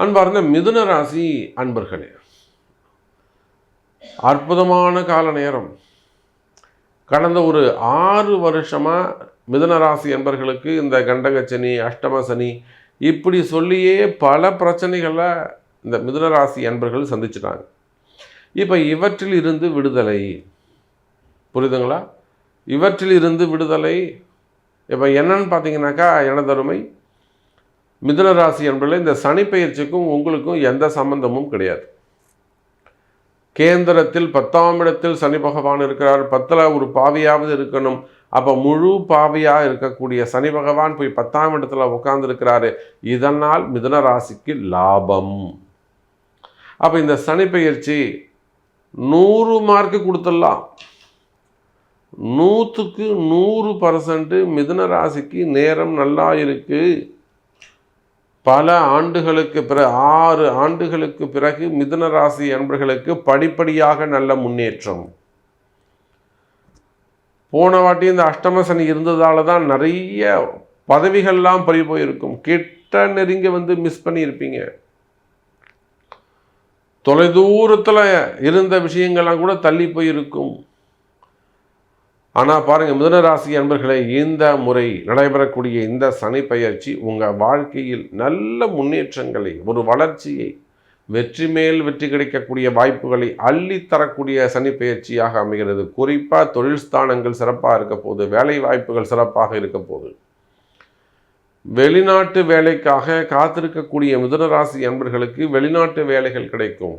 அன்பார்ந்த மிதுன ராசி அன்பர்களே, அற்புதமான கால நேரம். கடந்த ஒரு 6 வருஷமாக மிதுன ராசி அன்பர்களுக்கு இந்த கண்டக சனி, அஷ்டம சனி இப்படி சொல்லியே பல பிரச்சனைகளை இந்த மிதுன ராசி அன்பர்கள் சந்திச்சிட்டாங்க. இப்போ இவற்றில் இருந்து விடுதலை, புரியுதுங்களா? இவற்றில் இருந்து விடுதலை இப்போ என்னன்னு பார்த்தீங்கன்னாக்கா, எனதருமை மிதுன ராசி அன்பர்களே, இந்த சனி பெயர்ச்சிக்கும் உங்களுக்கும் எந்த சம்பந்தமும் கிடையாது. கேந்திரத்தில் 10ஆம் இடத்தில் சனி பகவான் இருக்கிறார். 10ல் ஒரு பாவியாவது இருக்கணும். அப்போ முழு பாவியாக இருக்கக்கூடிய சனி பகவான் போய் 10ஆம் இடத்துல உட்கார்ந்துருக்கிறாரு. இதனால் மிதுன ராசிக்கு லாபம். அப்போ இந்த சனி பெயர்ச்சி 100 மார்க்கு கொடுத்துடலாம். 100க்கு 100% மிதுன ராசிக்கு நேரம் நல்லா இருக்கு. பல ஆண்டுகளுக்கு பிறகு 6 ஆண்டுகளுக்கு பிறகு மிதுன ராசி அன்பர்களுக்கு படிப்படியாக நல்ல முன்னேற்றம். போன வாட்டி இந்த அஷ்டம சனி இருந்ததால தான் நிறைய பதவிகள்லாம் பறி போயிருக்கும். கிட்ட நெருங்கி வந்து மிஸ் பண்ணியிருப்பீங்க. தொலைதூரத்தில் இருந்த விஷயங்கள்லாம் கூட தள்ளி போயிருக்கும். ஆனால் பாருங்கள் மிதுன ராசி அன்பர்களே, இந்த முறை நடைபெறக்கூடிய இந்த சனி பெயர்ச்சி உங்கள் வாழ்க்கையில் நல்ல முன்னேற்றங்களை, ஒரு வளர்ச்சியை, வெற்றி மேல் வெற்றி கிடைக்கக்கூடிய வாய்ப்புகளை அள்ளித்தரக்கூடிய சனி பெயர்ச்சியாக அமைகிறது. குறிப்பாக தொழில் ஸ்தானங்கள் சிறப்பாக இருக்க போகுது. வேலை வாய்ப்புகள் சிறப்பாக இருக்க போகுது. வெளிநாட்டு வேலைக்காக காத்திருக்கக்கூடிய மிதுன ராசி அன்பர்களுக்கு வெளிநாட்டு வேலைகள் கிடைக்கும்.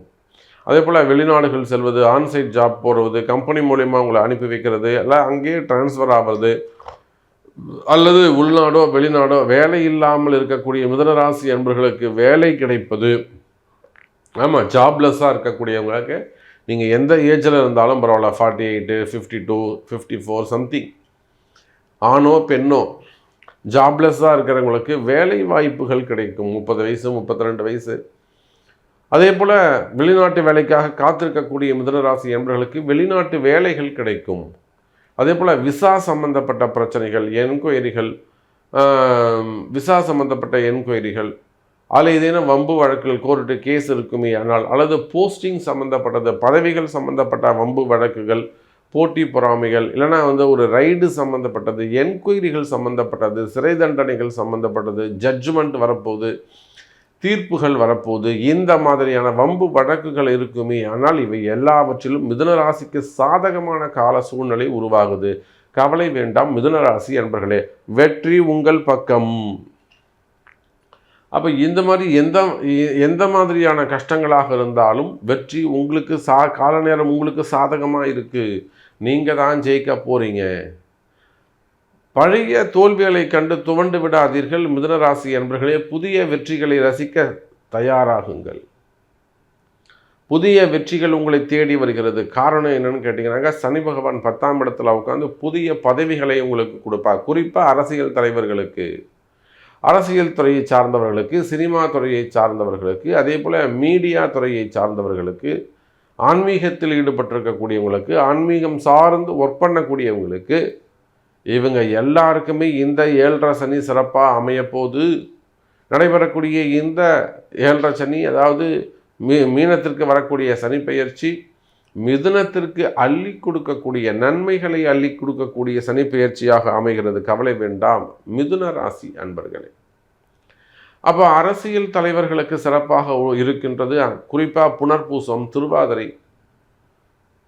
அதே போல் வெளிநாடுகள் செல்வது, ஆன்சைட் ஜாப் போடுவது, கம்பெனி மூலயமா உங்களை அனுப்பி வைக்கிறது, எல்லாம் அங்கேயே டிரான்ஸ்ஃபர் ஆகிறது, அல்லது உள்நாடோ வெளிநாடோ வேலை இல்லாமல் இருக்கக்கூடிய மிதுன ராசி அன்பர்களுக்கு வேலை கிடைப்பது. ஆமாம், ஜாப்லெஸ்ஸாக இருக்கக்கூடியவங்களுக்கு நீங்கள் எந்த ஏஜில் இருந்தாலும் பரவாயில்ல, 48, 52, 54 சம்திங், ஆணோ பெண்ணோ ஜாப்லெஸ்ஸாக இருக்கிறவங்களுக்கு வேலை வாய்ப்புகள் கிடைக்கும். 30 வயசு, 32 வயசு. அதே போல் வெளிநாட்டு வேலைக்காக காத்திருக்கக்கூடிய மிதுன ராசி அன்பர்களுக்கு வெளிநாட்டு வேலைகள் கிடைக்கும். அதே போல் விசா சம்பந்தப்பட்ட பிரச்சனைகள், என்கொயரிகள், விசா சம்பந்தப்பட்ட என்கொயரிகள், அதில் ஏதேனும் வம்பு வழக்குகள், கோர்ட்டு கேஸ் இருக்குமே ஆனால், அல்லது போஸ்டிங் சம்மந்தப்பட்டது, பதவிகள் சம்மந்தப்பட்ட வம்பு வழக்குகள், போட்டி பொறாமைகள், இல்லைனா ஒரு ரைடு சம்மந்தப்பட்டது, என்கொயரிகள் சம்மந்தப்பட்டது, சிறை தண்டனைகள் சம்மந்தப்பட்டது, ஜட்ஜ்மெண்ட் வரப்போகுது, தீர்ப்புகள் வரப்போகுது, இந்த மாதிரியான வம்பு வழக்குகள் இருக்குமே ஆனால் இவை எல்லாவற்றிலும் மிதுன ராசிக்கு சாதகமான கால சூழ்நிலை உருவாகுது. கவலை வேண்டாம் மிதுன ராசி அன்பர்களே, வெற்றி உங்கள் பக்கம். அப்போ இந்த மாதிரி எந்த மாதிரியான கஷ்டங்களாக இருந்தாலும் வெற்றி உங்களுக்கு கால நேரம் உங்களுக்கு சாதகமாக இருக்குது. நீங்கள் தான் ஜெயிக்க போகிறீங்க. பழைய தோல்விகளை கண்டு துவண்டு விடாதீர்கள் மிதுன ராசி அன்பர்களே. புதிய வெற்றிகளை ரசிக்க தயாராகுங்கள். புதிய வெற்றிகள் உங்களை தேடி வருகிறது. காரணம் என்னன்னு கேட்டிங்கன்னாக்கா, சனி பகவான் 10ஆம் இடத்துல உட்காந்து புதிய பதவிகளை உங்களுக்கு கொடுப்பார். குறிப்பாக அரசியல் தலைவர்களுக்கு, அரசியல் துறையை சார்ந்தவர்களுக்கு, சினிமா துறையை சார்ந்தவர்களுக்கு, அதே போல் மீடியா துறையை சார்ந்தவர்களுக்கு, ஆன்மீகத்தில் ஈடுபட்டிருக்கக்கூடியவங்களுக்கு, ஆன்மீகம் சார்ந்து ஒர்க் பண்ணக்கூடியவங்களுக்கு, இவங்க எல்லாருக்குமே இந்த 7.5 சனி சிறப்பாக அமையப்போது. நடைபெறக்கூடிய இந்த 7.5 சனி, அதாவது மீனத்திற்கு வரக்கூடிய சனி பெயர்ச்சி மிதுனத்திற்கு அள்ளி கொடுக்கக்கூடிய நன்மைகளை அள்ளி கொடுக்கக்கூடிய சனி பெயர்ச்சியாக அமைகிறது. கவலை வேண்டாம் மிதுன ராசி அன்பர்களே. அப்போ அரசியல் தலைவர்களுக்கு சிறப்பாக இருக்கின்றது. குறிப்பாக புனர்பூசம்,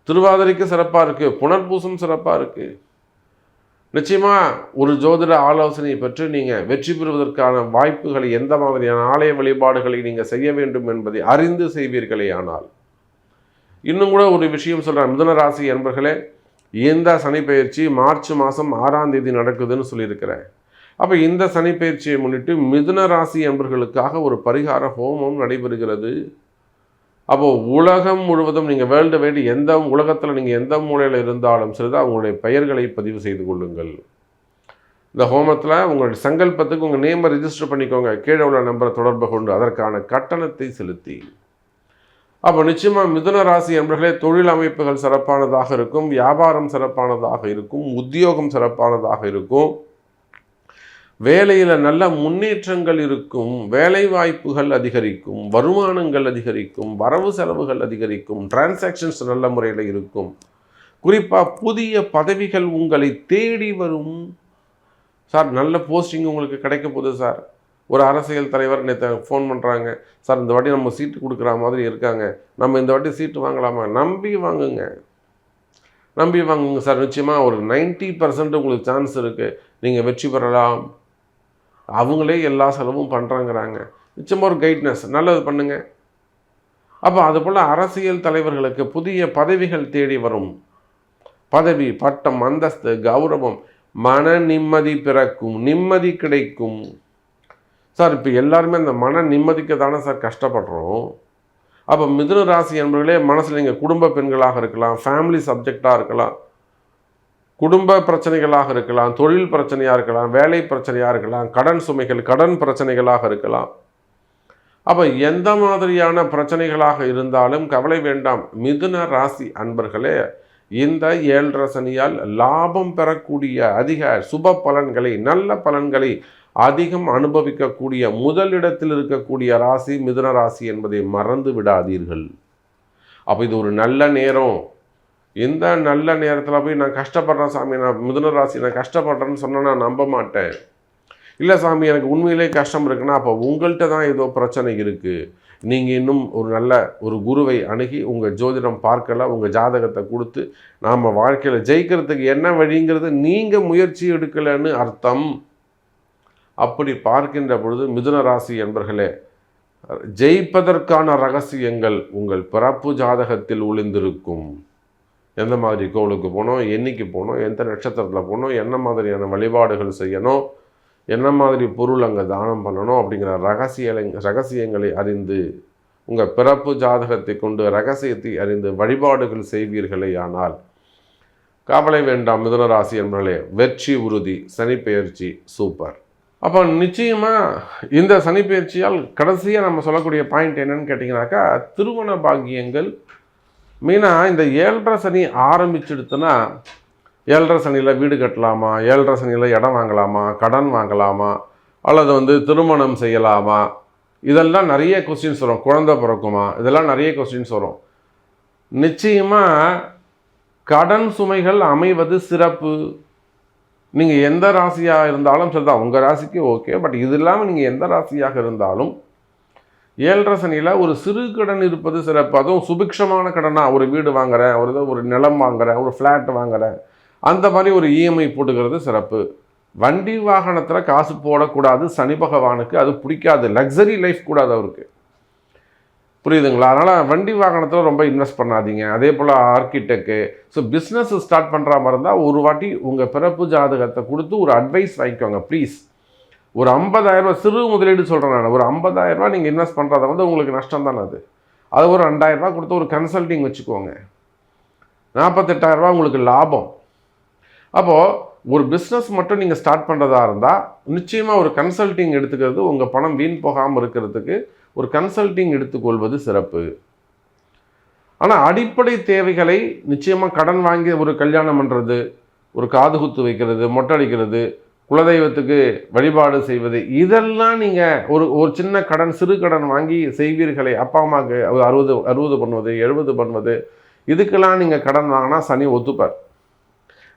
திருவாதிரைக்கு சிறப்பாக இருக்குது. புனர்பூசம் சிறப்பாக இருக்குது. நிச்சயமாக ஒரு ஜோதிட ஆலோசனை பெற்று நீங்கள் வெற்றி பெறுவதற்கான வாய்ப்புகளை, எந்த மாதிரியான ஆலய வழிபாடுகளை நீங்கள் செய்ய வேண்டும் என்பதை அறிந்து செய்வீர்களே ஆனால். இன்னும் கூட ஒரு விஷயம் சொல்கிறேன் மிதுன ராசி அன்பர்களே, இந்த சனி பெயர்ச்சி மார்ச் மாதம் 6ஆம் தேதி நடக்குதுன்னு சொல்லியிருக்கிறேன். அப்போ இந்த சனி பெயர்ச்சியை முன்னிட்டு மிதுன ராசி அன்பர்களுக்காக ஒரு பரிகார ஹோமம் நடைபெறுகிறது. அப்போது உலகம் முழுவதும் நீங்கள் வேர்ல்டு வைடு எந்த உலகத்தில் நீங்கள் எந்த மூலையில் இருந்தாலும் சரிதான், உங்களுடைய பெயர்களை பதிவு செய்து கொள்ளுங்கள். இந்த ஹோமத்தில் உங்களுடைய சங்கல்பத்துக்கு உங்கள் நேமை ரிஜிஸ்டர் பண்ணிக்கோங்க. கீழே உள்ள நம்பரை தொடர்பு கொண்டு அதற்கான கட்டணத்தை செலுத்தி. அப்போ நிச்சயமாக மிதுன ராசி அன்பர்களே, தொழில் அமைப்புகள் சிறப்பானதாக இருக்கும், வியாபாரம் சிறப்பானதாக இருக்கும், உத்தியோகம் சிறப்பானதாக இருக்கும், வேலையில் நல்ல முன்னேற்றங்கள் இருக்கும், வேலை வாய்ப்புகள் அதிகரிக்கும், வருமானங்கள் அதிகரிக்கும், வரவு செலவுகள் அதிகரிக்கும், டிரான்சாக்ஷன்ஸ் நல்ல முறையில் இருக்கும். குறிப்பாக புதிய பதவிகள் உங்களை தேடி வரும். சார் நல்ல போஸ்டிங் உங்களுக்கு கிடைக்க போகுது சார். ஒரு அரசியல் தலைவர் நேற்று ஃபோன் பண்ணுறாங்க, சார் இந்த வாட்டி நம்ம சீட்டு கொடுக்குற மாதிரி இருக்காங்க, நம்ம இந்த வாட்டி சீட்டு வாங்கலாமா? நம்பி வாங்குங்க சார். நிச்சயமாக ஒரு 90% உங்களுக்கு சான்ஸ் இருக்குது, நீங்கள் வெற்றி பெறலாம். அவங்களே எல்லா செலவும் பண்ணுறாங்கிறாங்க. நிச்சயமாக ஒரு கைட்னஸ் நல்லது பண்ணுங்க. அப்போ அதுபோல் அரசியல் தலைவர்களுக்கு புதிய பதவிகள் தேடி வரும். பதவி, பட்டம், அந்தஸ்து, கௌரவம், மன நிம்மதி பிறக்கும், நிம்மதி கிடைக்கும். சார் இப்போ எல்லாருமே அந்த மன நிம்மதிக்கு தானே சார் கஷ்டப்படுறோம். அப்போ மிதுன ராசி என்பவர்களே மனசில் நீங்கள் குடும்ப பெண்களாக இருக்கலாம், ஃபேமிலி சப்ஜெக்டாக இருக்கலாம், குடும்ப பிரச்சனைகளாக இருக்கலாம், தொழில் பிரச்சனையாக இருக்கலாம், வேலை பிரச்சனையாக இருக்கலாம், கடன் சுமைகள், கடன் பிரச்சனைகளாக இருக்கலாம். அப்போ எந்த மாதிரியான பிரச்சனைகளாக இருந்தாலும் கவலை வேண்டாம். மிதுன ராசி அன்பர்களே, இந்த 7.5 சனியால் லாபம் பெறக்கூடிய அதிக சுப பலன்களை, நல்ல பலன்களை அதிகம் அனுபவிக்கக்கூடிய முதலிடத்தில் இருக்கக்கூடிய ராசி மிதுன ராசி என்பதை மறந்து விடாதீர்கள். அப்போ இது ஒரு நல்ல நேரம். இந்த நல்ல நேரத்தில் போய் நான் கஷ்டப்படுறேன் சாமி, நான் மிதுன ராசி நான் கஷ்டப்படுறேன்னு சொன்னால் நான் நம்ப மாட்டேன். இல்லை சாமி எனக்கு உண்மையிலே கஷ்டம் இருக்குன்னா அப்போ உங்கள்கிட்ட தான் ஏதோ பிரச்சனை இருக்குது. நீங்கள் இன்னும் ஒரு நல்ல ஒரு குருவை அணுகி உங்கள் ஜோதிடம் பார்க்கல, உங்கள் ஜாதகத்தை கொடுத்து நாம் வாழ்க்கையில் ஜெயிக்கிறதுக்கு என்ன வழிங்கிறது நீங்கள் முயற்சி எடுக்கலைன்னு அர்த்தம். அப்படி பார்க்கின்ற பொழுது மிதுன ராசி என்பர்களே, ஜெயிப்பதற்கான ரகசியங்கள் உங்கள் பிறப்பு ஜாதகத்தில் ஒளிந்திருக்கும். எந்த மாதிரி கோவிலுக்கு போகணும், என்னைக்கு போகணும், எந்த நட்சத்திரத்தில் போகணும், என்ன மாதிரியான வழிபாடுகள் செய்யணும், என்ன மாதிரி பொருள் அங்கே தானம் பண்ணணும் அப்படிங்கிற ரகசியங்களை அறிந்து உங்கள் பிறப்பு ஜாதகத்தை கொண்டு ரகசியத்தை அறிந்து வழிபாடுகள் செய்வீர்களே ஆனால் கவலை வேண்டாம் மிதுன ராசி என்பர்களே, வெற்றி உறுதி. சனிப்பெயர்ச்சி சூப்பர். அப்போ நிச்சயமாக இந்த சனிப்பெயர்ச்சியால் கடைசியாக நம்ம சொல்லக்கூடிய பாயிண்ட் என்னன்னு கேட்டிங்கனாக்கா, திருமண பாக்கியங்கள். மெயினாக இந்த 7.5 சனி ஆரம்பிச்சுடுத்துன்னா, 7.5 சனியில் வீடு கட்டலாமா, 7.5 சனியில் இடம் வாங்கலாமா, கடன் வாங்கலாமா, அல்லது திருமணம் செய்யலாமா, இதெல்லாம் நிறைய கொஸ்டின்ஸ் வரும். குழந்தை பிறக்குமா, இதெல்லாம் நிறைய கொஸ்டின்ஸ் வரும். நிச்சயமாக கடன் சுமைகள் அமைவது சிறப்பு. நீங்கள் எந்த ராசியாக இருந்தாலும் சரிதான், உங்கள் ராசிக்கு ஓகே. பட் இது இல்லாமல் நீங்கள் எந்த ராசியாக இருந்தாலும் 7.5 சனியில் ஒரு சிறு கடன் இருப்பது சிறப்பு. அதுவும் சுபிக்ஷமான கடனாக, ஒரு வீடு வாங்குகிறேன், ஒரு நிலம் வாங்குகிறேன், ஒரு ஃப்ளாட் வாங்குகிறேன், அந்த மாதிரி ஒரு இஎம்ஐ போட்டுக்கிறது சிறப்பு. வண்டி வாகனத்தில் காசு போடக்கூடாது. சனி பகவானுக்கு அது பிடிக்காது. லக்ஸரி லைஃப் கூடாது அவருக்கு, புரியுதுங்களா? அதனால் வண்டி வாகனத்தில் ரொம்ப இன்வெஸ்ட் பண்ணாதீங்க. அதே போல் ஆர்கிடெக்டு, ஸோ பிஸ்னஸ் ஸ்டார்ட் பண்ணுற மாதிரி இருந்தால் ஒரு வாட்டி உங்கள் பிறப்பு ஜாதகத்தை கொடுத்து ஒரு அட்வைஸ் வாங்கிக்கோங்க ப்ளீஸ். ஒரு 50,000 சிறு முதலீடு சொல்கிறேன் நான். ஒரு 50,000 நீங்கள் இன்வெஸ்ட் பண்ணுறத உங்களுக்கு நஷ்டம் தானே அது ஒரு 2,000 கொடுத்து ஒரு கன்சல்டிங் வச்சுக்கோங்க, 48,000 உங்களுக்கு லாபம். அப்போது ஒரு பிஸ்னஸ் மட்டும் நீங்கள் ஸ்டார்ட் பண்ணுறதா இருந்தால் நிச்சயமாக ஒரு கன்சல்டிங் எடுத்துக்கிறது, உங்கள் பணம் வீண் போகாமல் இருக்கிறதுக்கு ஒரு கன்சல்டிங் எடுத்துக்கொள்வது சிறப்பு. ஆனால் அடிப்படை தேவைகளை நிச்சயமாக கடன் வாங்கி ஒரு கல்யாணம் பண்ணுறது, ஒரு காது குத்து வைக்கிறது, மொட்டை அடிக்கிறது, குலதெய்வத்துக்கு வழிபாடு செய்வது, இதெல்லாம் நீங்கள் ஒரு சின்ன கடன், சிறு கடன் வாங்கி செய்வீர்களே, அப்பா அம்மாவுக்கு 60 பண்ணுவது, 70 பண்ணுவது, இதுக்கெல்லாம் நீங்கள் கடன் வாங்கினா சனி ஒத்துப்பார்.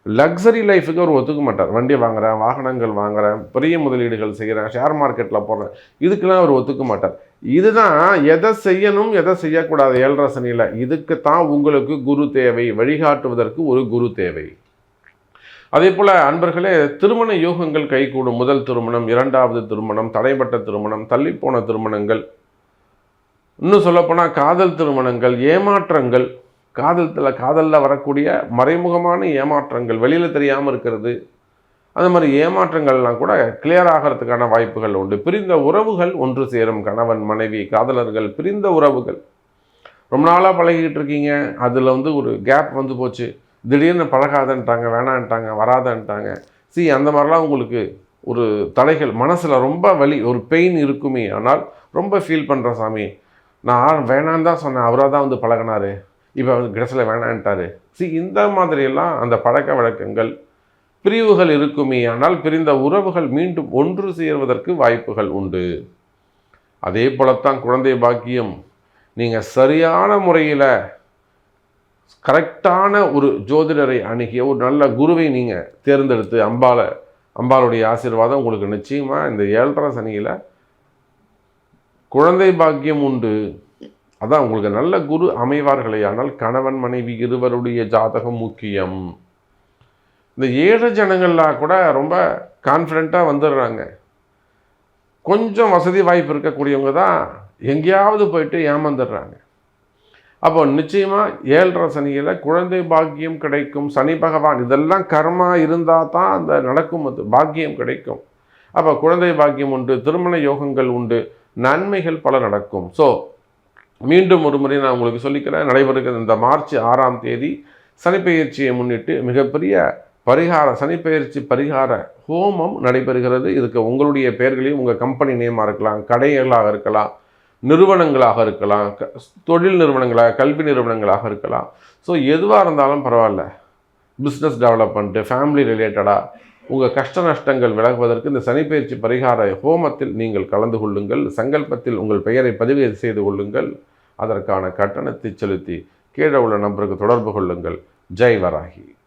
லக்ஸரி லைஃபுக்கு அவர் ஒத்துக்க மாட்டார். வண்டி வாங்குகிறேன், வாகனங்கள் வாங்குகிறேன், பெரிய முதலீடுகள் செய்கிறேன், ஷேர் மார்க்கெட்டில் போடுறேன், இதுக்கெல்லாம் அவர் ஒத்துக்க மாட்டார். இதுதான் எதை செய்யணும் எதை செய்யக்கூடாது 7.5 சனியில். இதுக்கு தான் உங்களுக்கு குரு தேவை, வழிகாட்டுவதற்கு ஒரு குரு தேவை. அதே போல் அன்பர்களே, திருமண யோகங்கள் கைகூடும். முதல் திருமணம், 2வது திருமணம், தடைப்பட்ட திருமணம், தள்ளிப்போன திருமணங்கள், இன்னும் சொல்லப்போனால் காதல் திருமணங்கள், ஏமாற்றங்கள், காதலில் வரக்கூடிய மறைமுகமான ஏமாற்றங்கள், வெளியில் தெரியாமல் இருக்கிறது, அந்த மாதிரி ஏமாற்றங்கள்லாம் கூட கிளியர் ஆகிறதுக்கான வாய்ப்புகள் உண்டு. பிரிந்த உறவுகள் ஒன்று சேரும். கணவன் மனைவி காதலர்கள் பிரிந்த உறவுகள், ரொம்ப நாளாக பழகிட்டு இருக்கீங்க, அதில் ஒரு கேப் வந்து போச்சு, திடீர்னு பழகாதன்ட்டாங்க, வேணான்ட்டாங்க, வராதன்ட்டாங்க. அந்த மாதிரிலாம் உங்களுக்கு ஒரு தடைகள், மனசில் ரொம்ப வலி, ஒரு பெயின் இருக்குமே. ஆனால் ரொம்ப ஃபீல் பண்ணுறேன் சாமி, நான் வேணான்னு தான் சொன்னேன், அவராக தான் பழகினாரு, இப்போ கடைசியில் வேணான்ட்டாரு. இந்த மாதிரியெல்லாம் அந்த பழக்க வழக்கங்கள், பிரிவுகள் இருக்குமே, ஆனால் பிரிந்த உறவுகள் மீண்டும் ஒன்று சேர்வதற்கு வாய்ப்புகள் உண்டு. அதே போலத்தான் குழந்தை பாக்கியம். நீங்கள் சரியான முறையில் கரெக்டான ஒரு ஜோதிடரை அணுகிய ஒரு நல்ல குருவை நீங்கள் தேர்ந்தெடுத்து அம்பாளுடைய ஆசீர்வாதம் உங்களுக்கு நிச்சயமாக இந்த 7.5 சனியில் குழந்தை பாக்கியம் உண்டு. அதான் உங்களுக்கு நல்ல குரு அமைவார்களே, ஆனால் கணவன் மனைவி இருவருடைய ஜாதகம் முக்கியம். இந்த 7 ஜனங்கள்லாம் கூட ரொம்ப கான்ஃபிடெண்ட்டாக வந்துடுறாங்க. கொஞ்சம் வசதி வாய்ப்பு இருக்கக்கூடியவங்க தான் எங்கேயாவது போயிட்டு ஏமாந்துடுறாங்க. அப்போ நிச்சயமாக 7.5 சனியில் குழந்தை பாக்கியம் கிடைக்கும். சனி பகவான் இதெல்லாம் கர்மா இருந்தால் தான் அந்த நடக்கும், அது பாக்கியம் கிடைக்கும். அப்போ குழந்தை பாக்கியம் உண்டு, திருமண யோகங்கள் உண்டு, நன்மைகள் பல நடக்கும். ஸோ மீண்டும் ஒரு முறை நான் உங்களுக்கு சொல்லிக்கிறேன், நடைபெறுகிற இந்த மார்ச் 6ஆம் தேதி சனிப்பெயர்ச்சியை முன்னிட்டு மிகப்பெரிய சனிப்பெயர்ச்சி பரிகார ஹோமம் நடைபெறுகிறது. இதுக்கு உங்களுடைய பெயர்களையும் உங்கள் கம்பெனி நேமாக இருக்கலாம், கடைகளாக இருக்கலாம், நிறுவனங்களாக இருக்கலாம், தொழில் நிறுவனங்களாக, கல்வி நிறுவனங்களாக இருக்கலாம். ஸோ எதுவாக இருந்தாலும் பரவாயில்ல, பிஸ்னஸ் டெவலப்மெண்ட்டு, ஃபேமிலி ரிலேட்டடாக உங்கள் கஷ்ட நஷ்டங்கள் விலகுவதற்கு இந்த சனிப்பெயர்ச்சி பரிகார ஹோமத்தில் நீங்கள் கலந்து கொள்ளுங்கள். சங்கல்பத்தில் உங்கள் பெயரை பதிவு செய்து கொள்ளுங்கள். அதற்கான கட்டணத்தை செலுத்தி கீழே உள்ள நம்பருக்கு தொடர்பு கொள்ளுங்கள். ஜெய் வராகி.